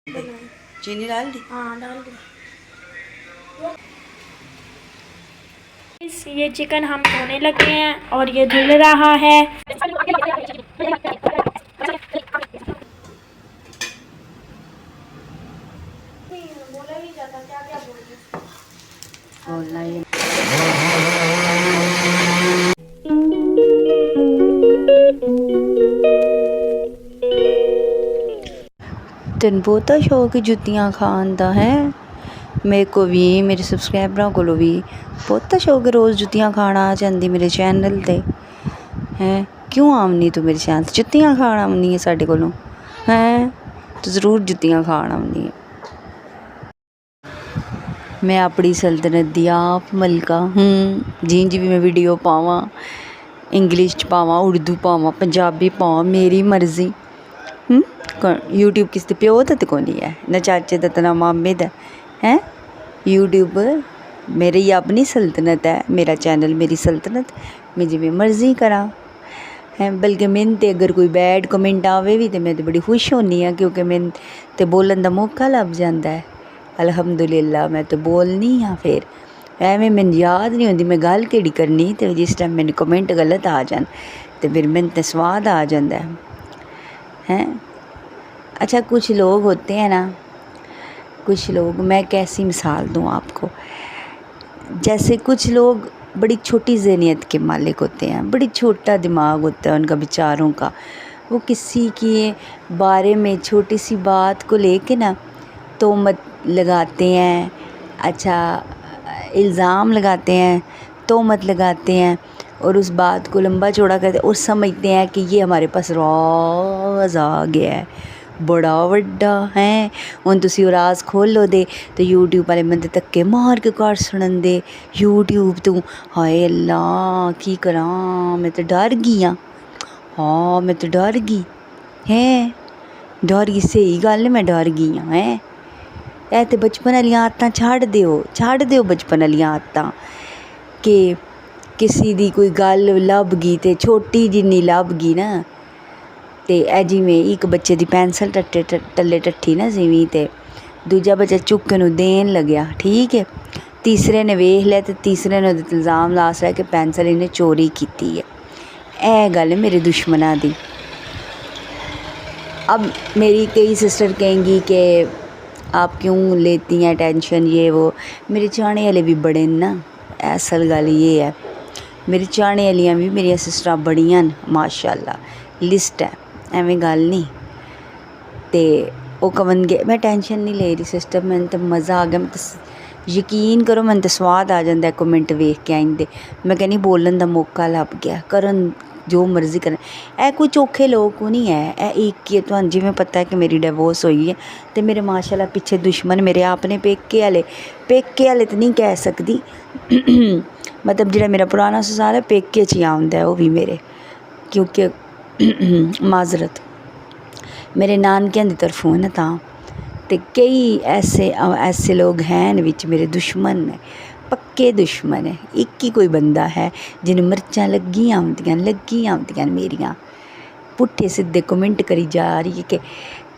चीनी डाल दी? हाँ डाल दी। ये चिकन हम धोने लगे हैं और ये धुल रहा है। बोला नहीं जाता, क्या क्या बोलना ये तेन बहुता शौक जुत्तियां खान दा है। मेरे को भी मेरे सबसक्राइबरां को भी बहुता शौक है रोज़ जुत्तियां खाना आ जांदी मेरे चैनल ते हैं। क्यों आमनी तू मेरे चैनल जुत्तियां खान आमनी है साडे कोलों हैं? तू ज़रूर जुत्तियां खान आमनी है। मैं अपनी सल्तनत दी आप मलका हूँ। जिंज भी मैं वीडियो पावां, इंग्लिश च पावां, उर्दू पावां, पंजाबी पावां, मेरी मर्जी। यूट्यूब किसते प्यो दा ते कोनी है, ना चाचे दा ते ना मामे दा हैं। यूट्यूब मेरी अपनी सल्तनत है, मेरा चैनल मेरी सल्तनत, मैं जिवें मर्जी करां हैं। बल्कि मैनू ते अगर कोई बैड कमेंट आवे भी तो मैं तो बड़ी खुश होनी हाँ, क्योंकि मैनू ते बोलन दा मौका लभ जांदा है। अलहमदुलिल्लाह मैं तो बोलनी हाँ। फिर एवें मैनू याद नहीं होंदी मैं गल केड़ी करनी, तो जिस टाइम मैनू कमेंट गलत आ जान तो फिर मैनू तो स्वाद आ जांदा है हैं। अच्छा कुछ लोग होते हैं ना, कुछ लोग, मैं कैसी मिसाल दूँ आपको, जैसे कुछ लोग बड़ी छोटी ज़हनियत के मालिक होते हैं, बड़ी छोटा दिमाग होता है उनका विचारों का। वो किसी के बारे में छोटी सी बात को लेके ना तोहमत लगाते हैं, अच्छा इल्ज़ाम लगाते हैं, तोहमत लगाते हैं और उस बात को लंबा चौड़ा करते हैं और समझते हैं कि ये हमारे पास राज आ गया है बड़ा वड्डा है। हुण तुसीं ओह राज खोलो दे तो यूट्यूब वाले बंदे धक्के मार के घर सुनन दे यूट्यूब तू। हाय अल्लाह की करां, मैं तो डर गई हाँ मैं तो डर गई हैं, डर गई, सही गल है मैं डर गई हाँ हैं। ऐ ते बचपन आह्लियां आदतां छड्ड दिओ बचपन आह्लियां आदतां कि किसी दी कोई गल लभ गई ते छोटी जिन्नी लभ गई ना ते ए जिवें एक बच्चे दी पैंसल टल्ले टट्ठी ना जिवीं ते दूजा बच्चा चुक्क नूं देन लग्या, ठीक है, तीसरे ने वेख लिया ते तीसरे ने ओहदे इल्ज़ाम ला छड़ेया कि पैंसल इन्हें चोरी कीती है। ए गल मेरे दुश्मनां दी। अब मेरी कई सिस्टर कहेंगी कि आप क्यों लेती हैं टेंशन ये वो। मेरे चाहने वाले भी बड़े न ना, असल गल ये है मेरी चाहने वालियां भी मेरियां सिस्टरां बड़ियां न माशाअल्लाह, लिस्ट है, एवें गल नहीं। ते ओह कवन गे मैं टेंशन नहीं ले रही सिस्टर, मैंने तो मज़ा आ गया, मैं तो यकीन करो मैंने तो स्वाद आ जाता है कमेंट वेख के आइंदे। मैं कहनी बोलन दा मौका लभ गया, करन जो मर्जी करन। ए कोई चोखे लोग को नहीं है, ए एक ही तुहानू जिवें पता है कि मेरी डिवोर्स हुई है तो मेरे माशाअल्लाह पीछे दुश्मन मेरे अपने पेके वाले तो नहीं कह सकदी मतलब जिहड़ा मेरा पुराना ससुराल है पेके च ही आउंदा है, ओह भी मेरे, क्योंकि माजरत मेरे नानकियां दी तरफों है ना तां। ते कई ऐसे लोग हैं विच मेरे दुश्मन ने, पक्के दुश्मन है। एक ही कोई बंदा है जिन्हें मिर्चां लग्गी आउंदियां मेरियां, पुट्ठे सिद्धे कमेंट करी जा रही है कि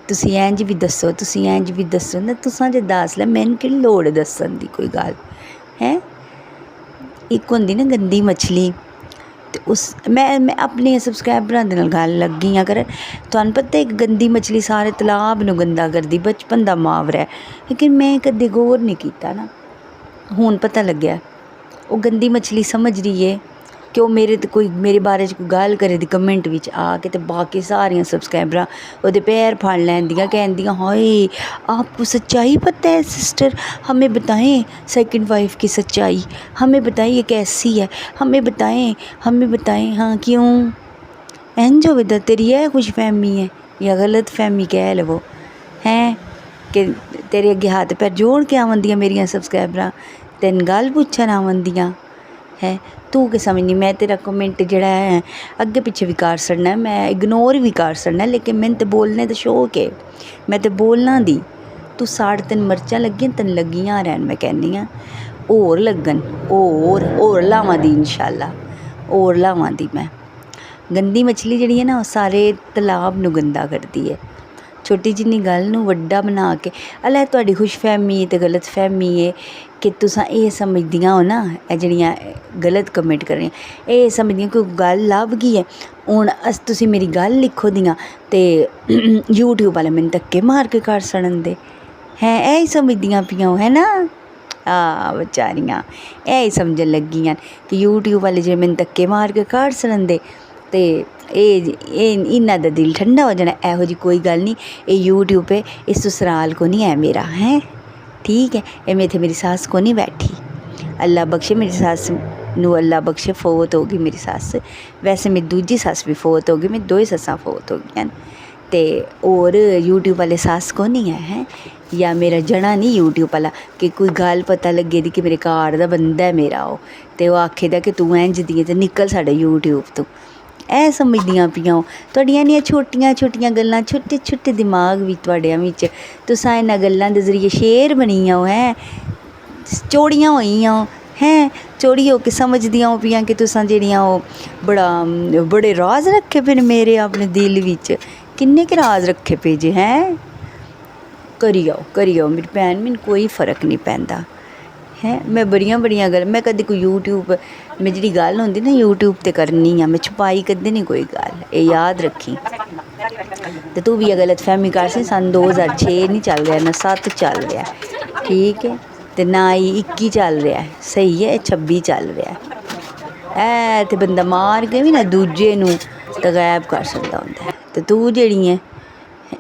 तुसीं इंज भी दस्सो, तुसीं इंज भी दस्सो ना, तुसां जे दस लै मैनूं केह्ड़ी लोड़ दस्सन दी कोई गल है। एक होंदी ना गंदी मछली, ते उस मैं अपने सबसक्राइबरां दे नाल गल लगी हाँ कर। तुहानूं पता है एक गंदी मछली सारे तलाब नूं गंदा करदी, बचपन दा मुहावरा है, लेकिन मैं कदे गौर नहीं कीता ना, हुण पता लग्या। वो गंदी मछली समझ रही है कि वो मेरे बारे च कोई गल करे दी कमेंट विच आके ते बाकी सारियां सबसक्राइबरां ओहदे पैर फड़ लैंदियां, कहंदियां हाय आपको सच्चाई पता है सिस्टर, हमें बताएं सेकंड वाइफ की सच्चाई, हमें बताइए कैसी है, हमें बताएं हाँ क्यों इंज होवे दा, तेरी है खुश फहमी है या गलत फहमी कह लवो हैं कि तेरे अगे हाथ पैर जोड़ के आवन मेरियां सबसक्राइबरां तेन गल पुछन आवन है। तू के समझनी मैं तेरा कमेंट जड़ा है अगे पिछे भी कर छड़ना, मैं इग्नोर भी कर छड़ना, लेकिन मैंने तो बोलने का शौक है, मैं तो बोलना दी। तू साढ़े तेन मर्चां लगियां तेन लगियां रहन, मैं कहनी हाँ होर लगन, होर लावां दी इंशाअल्लाह, होर लावां दी मैं। गंदी मछली जड़ी है ना वो सारे तलाब नूं गंदा करती है, छोटी जिन्नी गल नूं वड्डा बना के अल्ले तुहाडी खुशफहमी ते गलतफहमी है कि तुसां एह् समझदियां हो ना, एह् जेह्ड़ियां गलत कमेंट कर रहियां एह् समझदियां कोई गल्ल लभ गई है। हुण तुसीं मेरी गल्ल लिखो दियां ते यूट्यूब वाले मैनूं धक्के मार के कड्ढ छड़न दे हैं, ऐ ही समझदियां पियां है ना। बेचारियां ऐ ही समझन लगियां कि यूट्यूब वाले जे मैनूं धक्के मार के कड्ढ छड़न दे ते इन्ना दा दिल ठंडा हो जाना। ऐहो जी कोई गल नहीं, एह् यूट्यूब पे इस ससुराल को नहीं है मेरा है, ठीक है। एह् में इत्थे मेरी सस्स को नहीं बैठी, अल्लाह बख्शे मेरी सस्स नूं, अल्लाह बख्शे फोत होगी मेरी सस्स। वैसे मेरी दूजी सस्स भी फोत होगी, मेरी दो ही सस्सां फोत हो गईयां ते होर यूट्यूब वाले सस्स को नहीं है या मेरा जना नहीं यूट्यूब वाला कि कोई गल पता लग्गे दी कि मेरे घर दा बंदा है मेरा ओह् ते ओह् आखे दा कि तूं इंज दी ते निकल साढ़े यूट्यूब तो। ऐ समझदियां पियां तुहाडियां इन्नियां छोटियां छोटियां गल्लां, छोटे छोटे दिमाग भी तुहाडियां बिच, तुसां इन्हां गल्लां दे जरिए शेर बनियां हो हैं, चौड़ियां होइयां हैं, चौड़ी हो के समझदियां पियां कि तुसां जेह्ड़ियां ओह् बड़े राज रखे पे न मेरे अपने दिल बिच। किन्ने के राज रखे पे जे हैं, करी आओ मेरी भैन, मैनूं कोई फर्क नहीं पैंदा हैं। मैं बड़ियां गल्ल मैं कदी कोई यूट्यूब में जेह्ड़ी गल्ल होंदी ना यूट्यूब ते करनी आं, मैं छुपाई कदें नहीं कोई गल्ल, एह् याद रखी। ते तू भी गलतफहमी कर सी, सन 2006 नहीं चल रहा ना 7 चल रहा है, ठीक है, ते ना ही 21 चल रहा है, सही है 26 चल रहा है। ते बंदा मार के भी ना दूजे नूं ते गायब कर सकदा होंदा है, ते तू जेह्ड़ी है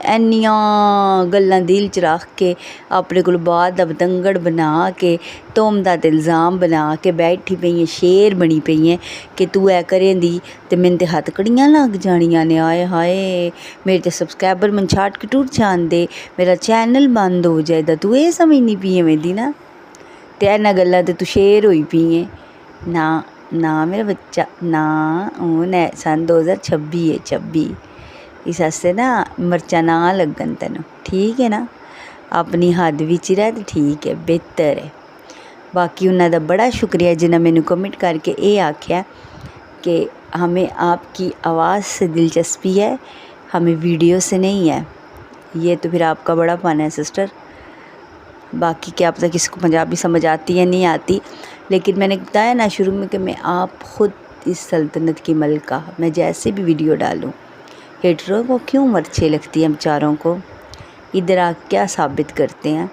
इन्नियां गल्लां दिल च रख के अपने कोल बात दा बतंगड़ बना के तोहमतां ते इल्ज़ाम बना के बैठी पेई ऐ, शेर बनी पेई ऐ कि तू ऐ करें दी ते मैनूं ते हथकड़ियां लग जानियां ने। आए हाय मेरे ते सबसक्राइबर मन छाट के टुट जांदे, मेरा चैनल बंद हो जाएदा, तू एह् समझनी पई ऐ मेरी ना, ते इन्हां गल्लां ते तू शेर होई पई ऐ। ना मेरा बच्चा ना, हून ऐ सन 2026 है 26, इस आस्ते ना मर्चां ना लगन तैनूं, ठीक है ना, अपनी हद बिच रह ते ठीक है, बेहतर है। बाकी उन्हां दा बड़ा शुक्रिया जिन्हें मैनूं कमेंट करके एह् आख्या कि हमें आपकी आवाज़ से दिलचस्पी है, हमें वीडियो से नहीं है। ये तो फिर आपका बड़ापन है सिस्टर। बाकी क्या पता किसी को पंजाबी समझ आती है नहीं आती, लेकिन मैंने बताया ना शुरू में कि मैं आप ख़ुद इस सल्तनत की मलका, मैं जैसे भी वीडियो डालूँ हेटरों को क्यों मर्चे लगती हैं बेचारों को, इधर आ क्या साबित करते हैं।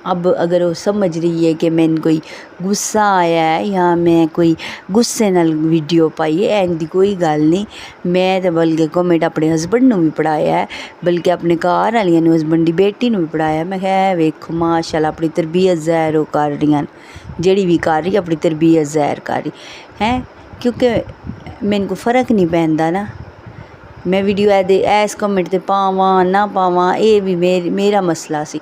अब अगर वो समझ रही है कि मैंने कोई गुस्सा आया है या मैं कोई गुस्से नाल वीडियो पाई है, इंदी कोई गल नहीं। मैं तो बल्कि कमेंट अपने हस्बैंड नूं भी पढ़ाया है, बल्कि अपने घर वालियां नूं, हस्बैंड दी बेटी नूं भी पढ़ाया। मैं कहा वेखो माशाल्लाह अपनी तरबियत ज़ाहिर वो कर रही हैं, जेह्ड़ी भी कर रही अपनी तरबियत ज़ाहिर कर रही हैं, क्योंकि मैनूं कोई फ़र्क नहीं पैंदा ना, मैं वीडियो ऐस कमेंट ते पावां ना पावां ये भी मेरा मसला सी।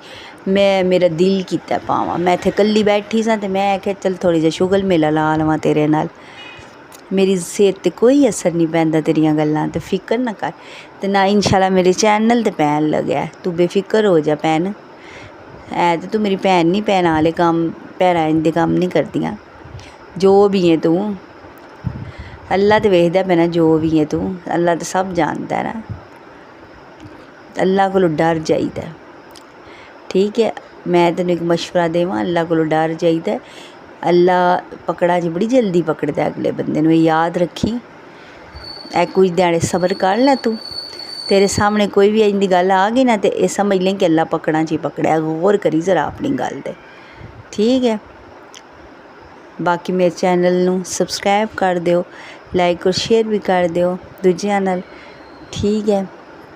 मेरा दिल कीता पावां, मैं इत्थे कल्ली बैठी सां ते मैं आखेआ चल थोड़ी जिहा शुगल मेला ला लवां तेरे नाल, मेरी सेहत ते कोई असर नहीं पैंदा तेरियां गल्लां ते, फिकर ना कर। ते ना इंशाल्लाह मेरे चैनल ते पैन लग्या, तू बेफिकर हो जा भैन, है ते तू मेरी भैन नहीं, भैनां आह्ले कम्म भैनां इंदे कम्म नहीं करदियां, जो भी है तू अल्लाह ते वेखदा पैना, जो भी है तू अल्लाह ते सब जानदा है ना, अल्लाह कोलों डर जाइदा, ठीक है। मैं तैनूं एक मशवरा देवां, अल्लाह कोलों डर जाइदा, अल्लाह पकड़ा च बड़ी जल्दी पकड़दा अगले बंदे नूं, याद रखी। ऐ कुछ ध्याड़े सबर कर लै तू, तेरे सामने कोई भी इंदी गल आ गई ना ते एह् समझ लें कि अल्लाह पकड़ा च ही पकड़ेआ, गौर करी जरा अपनी गल ते, ठीक है। बाकी मेरे चैनल नूं सबसक्राइब कर दिओ, लाइक और शेयर भी कर दिओ दूजिआं नाल, ठीक है,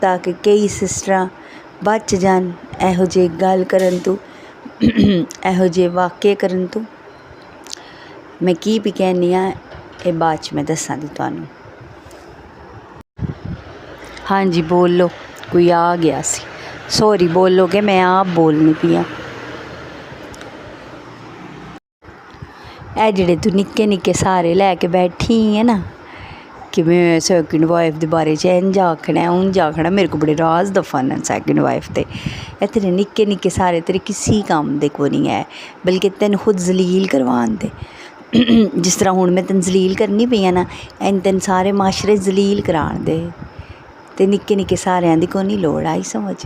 ताकि कई सिस्टरां बच जान एहो जे गल करन तू, एहो जे वाक़े करन तू। मैं की भी कहनी आं एह् बाद च मैं दस्सां दी तुहानूं। हाँ जी बोलो, कोई आ गया सी, सॉरी बोलोगे, मैं आप बोलनी पई आं। ऐ जेह्ड़े तू निक्के निक्के सहारे लैके बैठी है ना कि मैं सैकंड वाइफ दे बारे च इंज आखना है उंज आखना, मेरे को बड़े राज दफन न सैकंड वाइफ ते। एह् तेरे निक्के निक्के सहारे तेरे किसी कम्म दे कोई नहीं है, बल्कि तैनूं खुद जलील करवान दे। जिस तरह हुण मैं तैनूं जलील करनी पई ना, इन तैनूं सारे माशरे जलील करान दे, ਤੇ ਨਿੱਕੇ ਨਿੱਕੇ ਸਾਰਿਆਂ ਦੀ ਕੋਈ ਨਹੀਂ ਲੋੜ ਆਈ ਸਮਝ।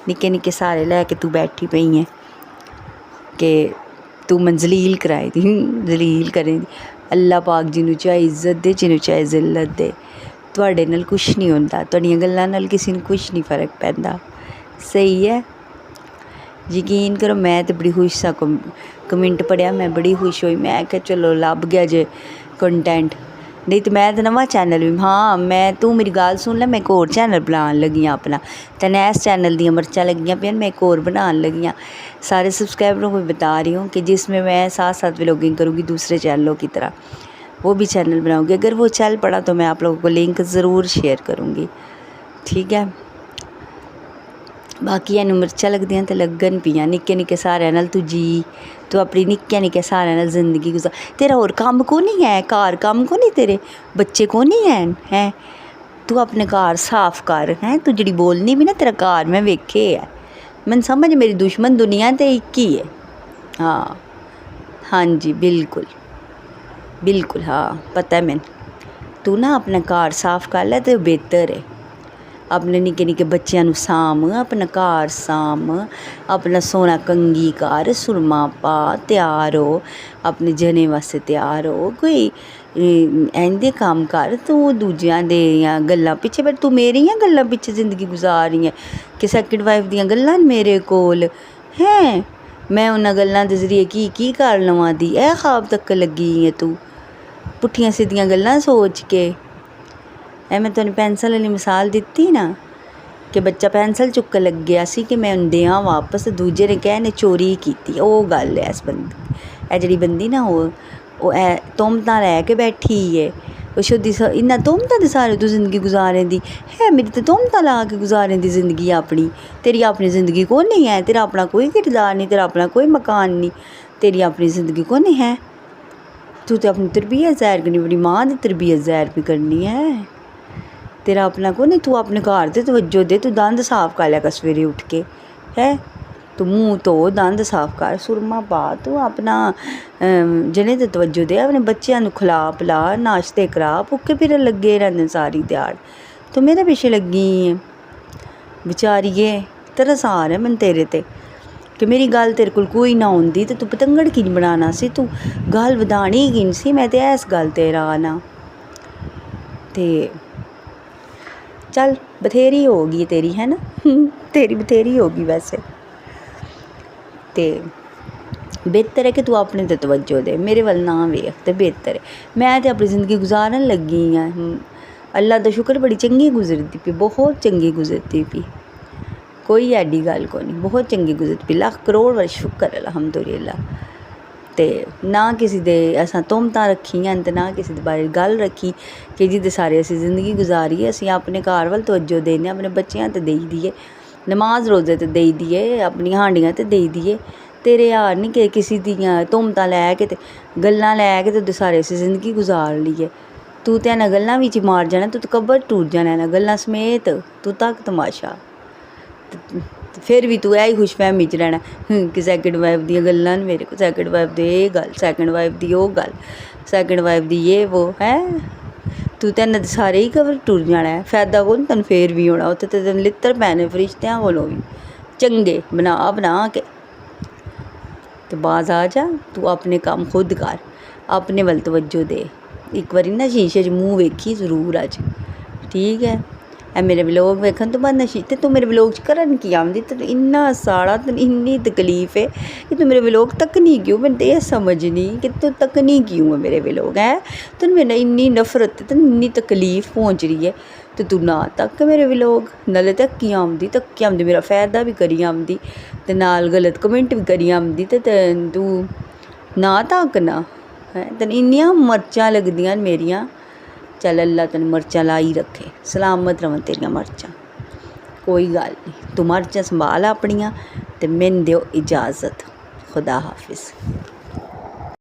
ਨਿੱਕੇ ਨਿੱਕੇ ਸਾਰੇ ਲੈ ਕੇ ਤੂੰ ਬੈਠੀ ਪਈ ਹੈ ਕਿ ਤੂੰ ਮੈਨੂੰ ਜ਼ਲੀਲ ਕਰਾਏ ਦੀ, ਜ਼ਲੀਲ ਕਰੇ ਦੀ। ਅੱਲਾ ਪਾਕ ਜਿਹਨੂੰ ਚਾਹੇ ਇੱਜ਼ਤ ਦੇ, ਜਿਹਨੂੰ ਚਾਹੇ ਜ਼ਿਲਤ ਦੇ। ਤੁਹਾਡੇ ਨਾਲ ਕੁਛ ਨਹੀਂ ਹੁੰਦਾ, ਤੁਹਾਡੀਆਂ ਗੱਲਾਂ ਨਾਲ ਕਿਸੇ ਨੂੰ ਕੁਛ ਨਹੀਂ ਫ਼ਰਕ ਪੈਂਦਾ। ਸਹੀ ਹੈ, ਯਕੀਨ ਕਰੋ। ਮੈਂ ਤਾਂ ਬੜੀ ਖੁਸ਼ ਸਾਂ, ਕਮੈਂਟ ਪੜ੍ਹਿਆ ਮੈਂ ਬੜੀ ਖੁਸ਼ ਹੋਈ। ਮੈਂ ਕਿਹਾ ਚਲੋ ਲੱਭ ਗਿਆ ਜੇ ਕੰਟੈਂਟ, ਨਹੀਂ ਤਾਂ ਮੈਂ ਤਾਂ ਨਵਾਂ ਚੈਨਲ ਵੀ ਹਾਂ ਮੈਂ ਤੂੰ ਮੇਰੀ ਗੱਲ ਸੁਣ ਲੈ, ਮੈਂ ਇੱਕ ਹੋਰ ਚੈਨਲ ਬਣਾਉਣ ਲੱਗੀ ਹਾਂ ਆਪਣਾ। ਤੈਨੂੰ ਇਸ ਚੈਨਲ ਦੀਆਂ ਮਿਰਚਾਂ ਲੱਗੀਆਂ ਪਈਆਂ, मैं एक और बनाने लगी हाँ। सारे सब्सक्राइबरों को बता रही हूँ कि जिसमें मैं साथ साथ व्लॉगिंग करूँगी दूसरे चैनलों की तरह, वो भी चैनल बनाऊँगी। अगर वो चल पड़ा तो मैं आप लोगों को लिंक ज़रूर शेयर करूँगी, ठीक है। बाकी इनू मिर्चा लगदियां तो लगन पियां। निक्के निक्के सारिਆਂ ਨਾਲ तू जी, तू अपनी निक्के निक्के सारिਆਂ ਨਾਲ जिंदगी गुजार। तेरा होर कम्म को नहीं है, घर कम्म को नहीं, तेरे बच्चे को नहीं हैं? तू अपने घर साफ कर हैं। तू जिहड़ी बोलनी भी ना, तेरा घर मैं वेखे है। मैनूं समझ मेरी दुश्मन दुनिया ते एक ही है। हाँ हाँ जी, बिल्कुल बिल्कुल, हाँ पता है मैनूं। तू ना अपना घर साफ कर ले तो बेहतर है। अपने निक्के निक्के बच्चों नूं साम, अपना घर साम, अपना सोना कंघी कर, सुरमा पा, तैयार हो, अपने जने वास्ते तैयार हो। कोई इंदे काम कर, तू दूजियां दे गल्लां पिछे पर तू मेरियां गल्लां पिछे जिंदगी गुजार रही है कि सैकंड वाइफ दियां गल्लां मेरे कोल हैं। मैं उन्हां गल्लां दे जरिए की कर लवां दी ए ख्वाब तक लगी है। तू पुट्ठियां सीधियां गल्लां सोच के मैं तुहानूं पेंसिल वाली मिसाल दित्ती ना कि बच्चा पेंसिल चुक्कन लग गया सी कि मैं देआं वापस, दूजे ने कहा ने चोरी की। वो गल है इस बंदी, ए जिहड़ी बंदी ना वो तुमतां लै के बैठी है। वो शुद्धी इन्ना तुमतां दे सारे तू जिंदगी गुजारें दी है। मेरी तो तुमतां ला के गुजारें दी जिंदगी अपनी। तेरी अपनी ज़िंदगी को नहीं है, तेरा अपना कोई किरदार नहीं, तेरा अपना कोई मकान नहीं, तेरी अपनी ज़िंदगी को नहीं है। तू तो अपनी तरबियत ज़ाहिर करनी, अपनी माँ की तरबियत ज़ाहिर भी करनी है। तेरा अपना को नहीं, तू अपने घर से तवज्जो दे। तू दंद साफ कर लिया कर सवेरे उठ के, है तू मुँह धो, दंद साफ कर, सुरमा पा, तू अपना जने ते तवज्जो दे। अपने बच्चों नूं खिला पिला, नाश्ते करा। भुक्खे फिरन लगे रहंदे सारी दिहाड़, तू मेरे पिछे लगी है। बेचारिए तरस आ रहा मैनूं तेरे ते कि मेरी गल तेरे कोल कोई ना होंदी ते तू पतंगड़ की नहीं बनाना सी, तू गल वधानी की नहीं सी। मैं ते इस गल ते राना ते चल बथेरी होगी तेरी, है ना तेरी बथेरी होगी वैसे। तो बेहतर है कि तू अपने ते तवज्जो दे, मेरे वाल ना वेख ते बेहतर है। मैं तो अपनी ज़िंदगी गुजारन लगी हाँ। अल्लाह दा शुक्र बड़ी चंगी गुजरती पई, बहुत चंगी गुजरती पई, कोई ऐडी गल को नहीं, बहुत चंगी गुजरती पई। लख करोड़ बार शुक्र अलहमदुलिल्लाह। ते ना किसी दे असां तोहमतां रखियां ते ना किसी दे बारे गल रखी कि जिहदे सारे असीं ज़िंदगी गुजारी है। असीं अपने घर वाल तवज्जो देने, अपने बच्चों ते देई दिए, नमाज रोज़े ते देई दिए, अपनी हांडियां ते देई दिए। तेरे यार नहीं कि किसी दियां तोहमतां लै के ते गल्लां लै के ते सारे असीं ज़िंदगी गुजार लीए। तू ते इन्हां गल्लां विच मार जाना, तू तो कबर टूट जाना इन्हां गल्लां समेत। तू तक तमाशा फिर भी तू ऐही खुशफहमी च रहना कि सैकंड वाइफ दियां गल्लां न मेरे को, सैकंड वाइफ दी ये गल, सैकंड वाइफ दी वो गल, सैकंड वाइफ दी ये वो है। तू ते इन्हां दे सारे ही कबर टूट जाना है। फायदा कोई तैनूं फिर भी होना, उत्थे ते तैनूं लित्तर पैने फरिश्तियां कोलों भी चंगे बना के। तो बाज आ जा, तू अपने काम खुद कर, अपने वल तवज्जो दे। एक बारी ना शीशे च मूँह वेखी जरूर अज, ठीक है। ए मेरे व्लॉग वेखन तो बाद नशी ते तू मेरे व्लॉग च करन की आंदी, ते इन्ना साड़ा ते इन्नी तकलीफ है कि तू मेरे व्लॉग तकनी क्यों। मैंने तो यह समझ नहीं कि तू तकनी क्यों है मेरे व्लॉग, है तो मेरे इन्नी नफरत ते इन्नी तकलीफ पहुँच रही है तो तू ना तक मेरे व्लॉग, नाले तक्की आंदी मेरा फायदा भी करी आंदी ते नाल गलत कमेंट भी करी आंदी ते तू ना तक ना है। तेन इन्नियां मर्चां लगदियां मेरियां। चल अल्लाह तैनूं मर्चां लाई रखे, सलामत रवन तेरियां मर्चां, कोई गल नहीं। तू मर्चां संभाल अपनियां ते मैनूं दिओ इजाज़त। खुदा हाफिज़।